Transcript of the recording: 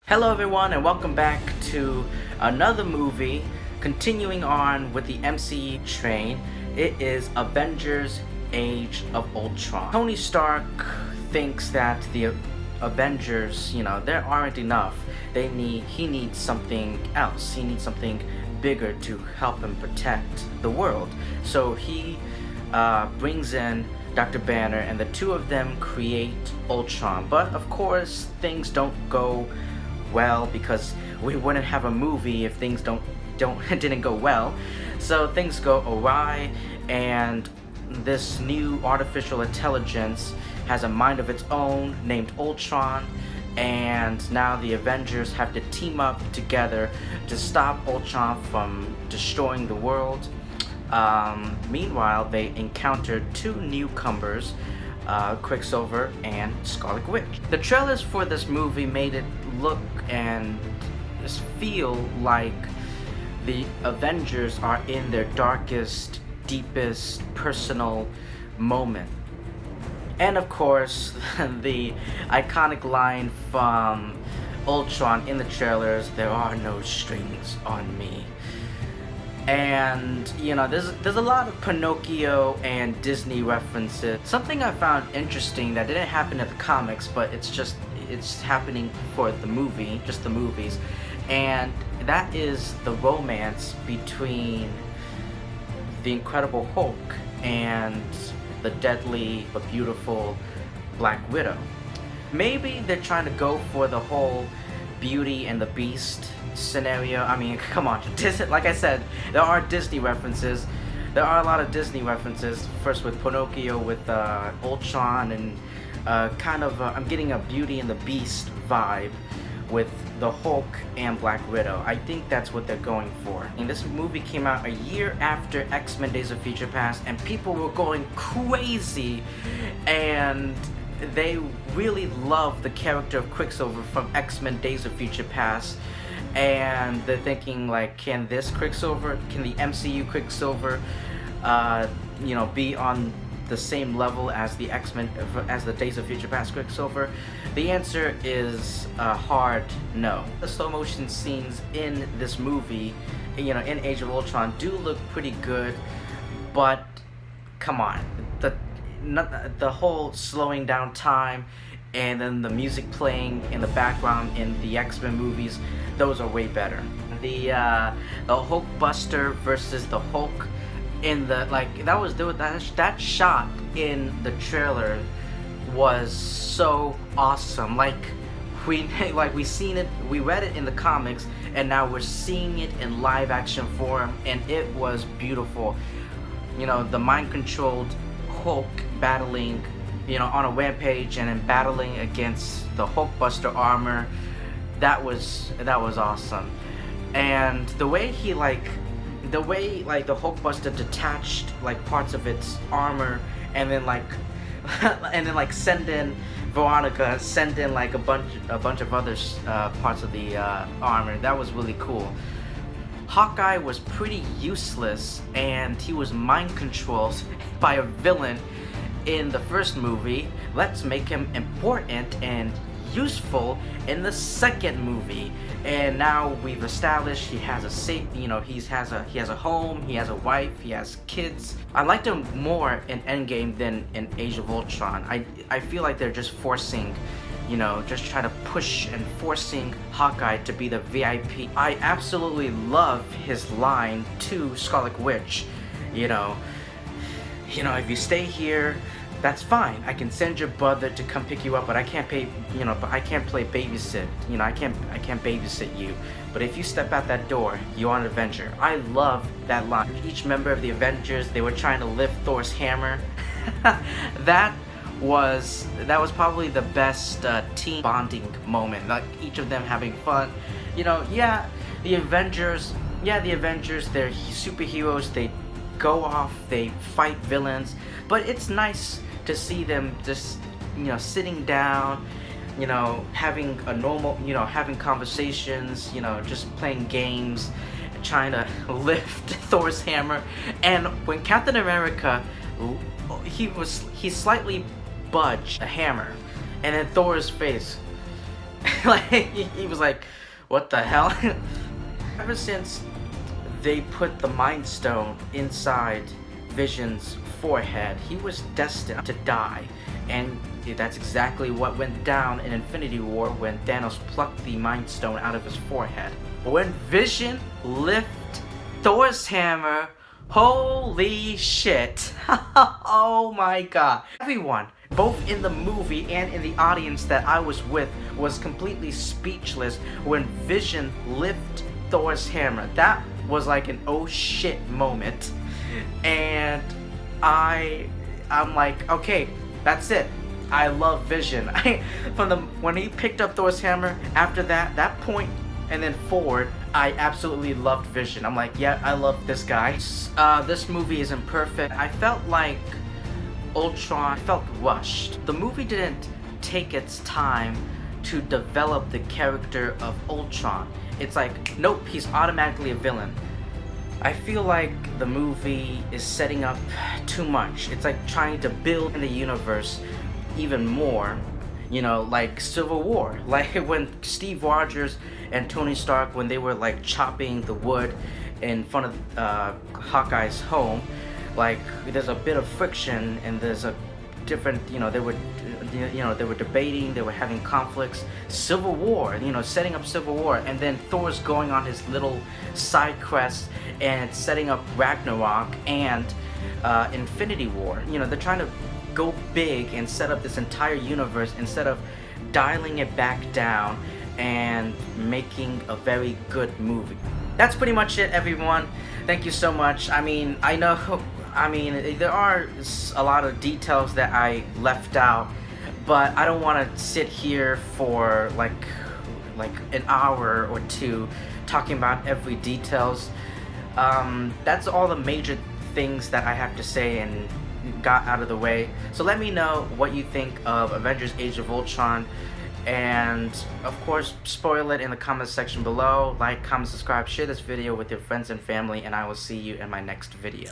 Hello everyone and welcome back to another movie, continuing on with the MCU train. It is Avengers Age of Ultron. Tony Stark thinks that the Avengers, there aren't enough. He needs something else. He needs something bigger to help him protect the world. So he brings in Dr. Banner and the two of them create Ultron. But of course things don't go well because we wouldn't have a movie if things didn't go well. So things go awry, and this new artificial intelligence has a mind of its own named Ultron, and now the Avengers have to team up together to stop Ultron from destroying the world. Meanwhile, they encountered two newcomers, Quicksilver and Scarlet Witch. The trailers for this movie made it look and feel like the Avengers are in their darkest, deepest personal moment. And of course, the iconic line from Ultron in the trailers, "There are no strings on me." And there's a lot of Pinocchio and Disney references. Something I found interesting that didn't happen in the comics, but it's happening for the movie, just the movies, and that is the romance between the Incredible Hulk and the deadly but beautiful Black Widow. Maybe they're trying to go for the whole Beauty and the Beast scenario. I mean, come on, like I said, there are Disney references. There are a lot of Disney references. First with Pinocchio, with Ultron, and I'm getting a Beauty and the Beast vibe with the Hulk and Black Widow. I think that's what they're going for. And this movie came out a year after X-Men Days of Future Past, and people were going crazy, and they really love the character of Quicksilver from X-Men Days of Future Past, and they're thinking like, can the MCU Quicksilver be on the same level as the X-Men, as the Days of Future Past Quicksilver? The answer is a hard no. The slow motion scenes in this movie, in Age of Ultron, do look pretty good, but come on, the whole slowing down time and then the music playing in the background in the X-Men movies, those are way better. The Hulkbuster versus the Hulk in that shot in the trailer was so awesome. We seen it, we read it in the comics, and now we're seeing it in live action form, and it was beautiful. The mind controlled Hulk battling, on a rampage, and then battling against the Hulkbuster armor. That was awesome. And the way the Hulkbuster detached parts of its armor, and then send in Veronica, send in a bunch of other parts of the armor. That was really cool. Hawkeye was pretty useless, and he was mind controlled by a villain in the first movie. Let's make him important and useful in the second movie. And now we've established he has he has a home, he has a wife, he has kids. I liked him more in Endgame than in Age of Ultron. I feel like they're just forcing, just trying to push and forcing Hawkeye to be the VIP. I absolutely love his line to Scarlet Witch, if you stay here, that's fine. I can send your brother to come pick you up, but I can't pay, but I can't play babysit. I can't babysit you. But if you step out that door, you're an Avenger. I love that line. Each member of the Avengers, they were trying to lift Thor's hammer. That was probably the best team bonding moment. Each of them having fun. The Avengers, they're superheroes. They go off, they fight villains, but it's nice to see them just sitting down, having a normal, having conversations, just playing games, trying to lift Thor's hammer. And when Captain America, he slightly budged the hammer, and then Thor's face, Like, he was like, what the hell? Ever since they put the Mind Stone inside Vision's forehead, he was destined to die. And that's exactly what went down in Infinity War when Thanos plucked the Mind Stone out of his forehead. When Vision lifted Thor's hammer, holy shit. Oh my god. Everyone, both in the movie and in the audience that I was with, was completely speechless when Vision lifted Thor's hammer. That was like an oh shit moment. And I'm like, okay, that's it. I love Vision. When he picked up Thor's hammer, after that point and then forward, I absolutely loved Vision. I'm like, yeah, I love this guy. This movie isn't perfect. I felt like Ultron felt rushed. The movie didn't take its time to develop the character of Ultron. It's like, nope, he's automatically a villain. I feel like the movie is setting up too much. It's like trying to build in the universe even more, you know, like Civil War. Like when Steve Rogers and Tony Stark, when they were like chopping the wood in front of Hawkeye's home, like there's a bit of friction and there's a different, they were debating, they were having conflicts. Civil War, setting up Civil War, and then Thor's going on his little side quest and setting up Ragnarok and Infinity War. They're trying to go big and set up this entire universe instead of dialing it back down and making a very good movie. That's pretty much it, everyone. Thank you so much. I know there are a lot of details that I left out, but I don't want to sit here for like an hour or two talking about every details. That's all the major things that I have to say and got out of the way. So let me know what you think of Avengers Age of Ultron, and of course spoil it in the comment section below. Like, comment, subscribe, share this video with your friends and family, and I will see you in my next video.